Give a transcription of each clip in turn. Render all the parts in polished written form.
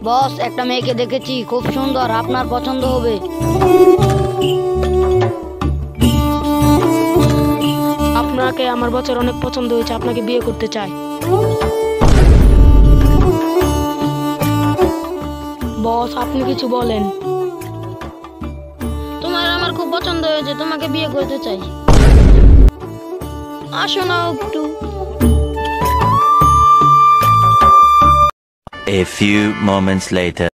বস, একটা মেয়েকে দেখেছি, খুব সুন্দর, আপনার পছন্দ হবে। আপনাকে আমার বছর অনেক পছন্দ হয়েছে, আপনাকে বিয়ে করতে চাই। বস, আপনি কিছু বলেন। তোমার আমার খুব পছন্দ হয়েছে, তোমাকে বিয়ে করতে চাই। আসো না একটু। A few moments later.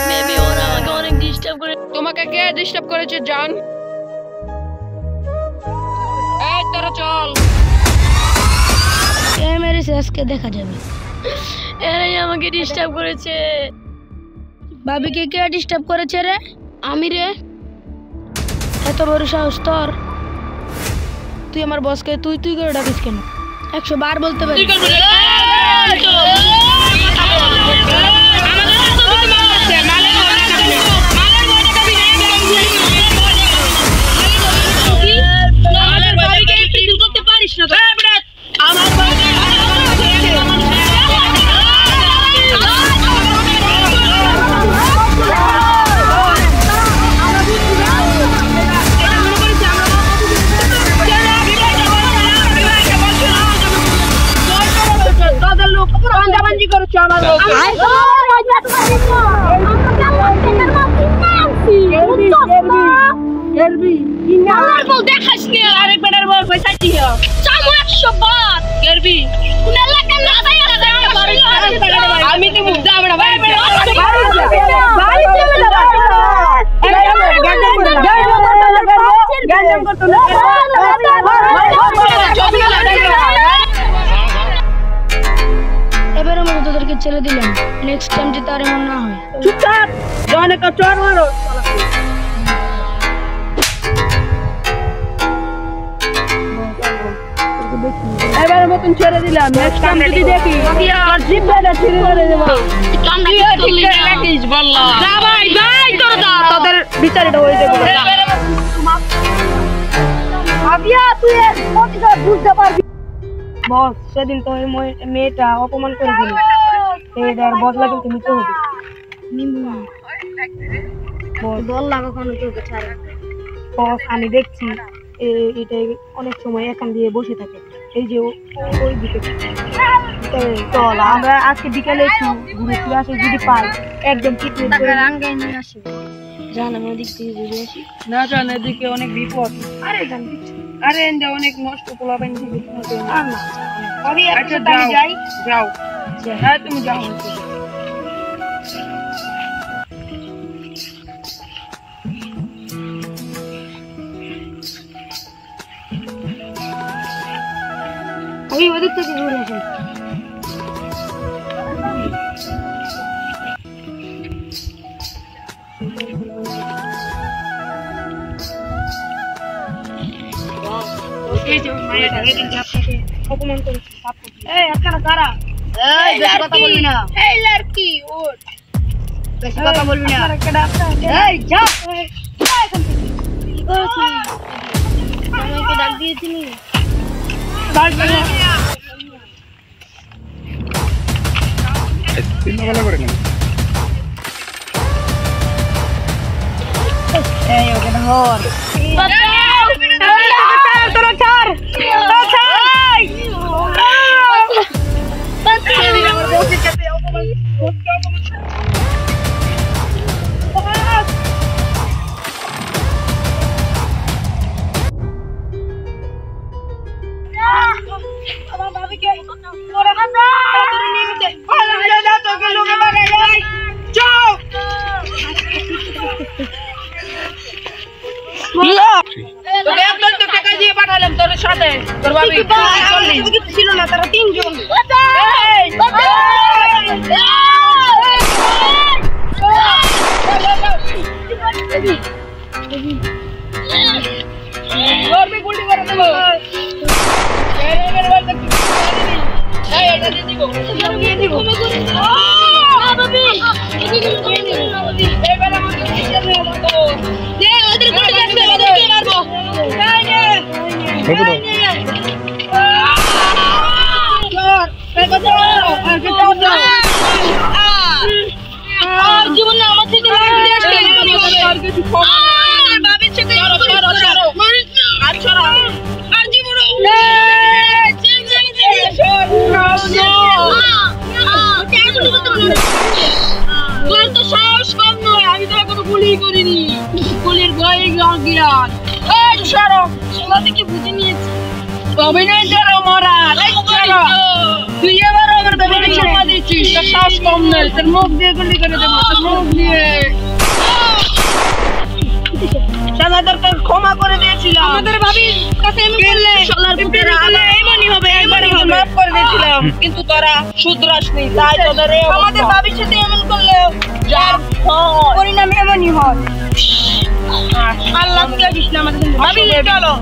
Baby, ওরা আমাকে অনেক ডিস্টার্ব করে। তোমাকে কে ডিস্টার্ব করেছে জান? এই তোরা চল। কে মেরেছে আজকে দেখা যাবে। এরাই আমাকে ডিস্টার্ব করেছে। ভাবিকে কে ডিস্টার্ব করেছে রে? আমি রে। এত বড় সাহস তোর? তুই আমার বসকে তুই তুই করে ডাকিস কেন? 100 বার বলতে পারি। এবারের মতো তোদেরকে ছেড়ে দিলাম, নেক্সট টাইম যে তার এমন না হয়। চুপচাপ জনে কা চোর মারো। এবারের মতন ছেড়ে দিলাম, নেক্সট টাইম যদি দেখি আর জিব্বাটা ছিঁড়ে ফেলে দেব। রাখিস বললা। যা ভাই ভাই তোরা যা, তোদের বিচারটা হয়ে যাবে। আবিয়া তুই কতটা বুঝতে পারবি? বস, সেদিন তো এই মেয়েটা অপমান করে দিল, এর বদলা কিন্তু নিতে হবে। বললা কখনো তোকে ছাড়ে। বস, আমি দেখছি এটা অনেক সময় এখান দিয়ে বসে থাকে, এই যে ওই দিকে। চল আমরা আজকে বিকালে একটু ঘুরে ফিরে আসি, যদি পাই একদম ট্রিটমেন্ট করে নিয়ে আসি। জান, আমি ওদিক থেকে ঘুরে আসি। না জান, এদিকে অনেক বিপদ। আরে জান, আরে এন্ডে অনেক নষ্ট পোলা পানি থেকে আর না। আমি আচ্ছা যাই যাও। হ্যাঁ তুমি যাও। আমি ওদিক থেকে ঘুরে আসি। এই যে মায়েরা এদিন যাচ্ছে অপমান করেছে। এই আপনারা কারা? এই বেশি কথা বলবি না। এই লড়কি ওঠ, বেশি কথা বলবি না। এই যা এখান থেকে। কি করেছিস? আমাকে ডাক দিয়েছিলি? এই ওকে ধর। ছিল না, তারা 3 জন। আর কিছু ক্ষমা আমার বাবির সাথে আর ছড়া আর জীবন তোর তো সাহস কম নয়, আমি তো এখনো গুলি করিনি, গুলির ভয়ে জ্ঞান। এই সরো, সবাই কি বুঝে নিয়েছি অভিনয় করো মরা, তুই এবার আমার বাবাকে সম্মা দিচ্ছিস, তোর সাহস কম নয়, তোর মুখ দিয়ে গুলি করে দেবো, তোর মুখ দিয়ে। সাদাদেরকে ক্ষমা করে দিয়েছিলাম, আমাদের ভাবির কাছে এমন করলে শালার পুত্রেরা এমনই হবে, এমনই হবে। মাফ করে দিয়েছিলাম, কিন্তু তোরা শুধরাসনি, তাই তোদের এই অবস্থা। আমাদের ভাবির সাথে এমন করলে যার পরিণাম এমনই হয়। আল্লাহ লাগিস না আমাদের ভাবি চলো।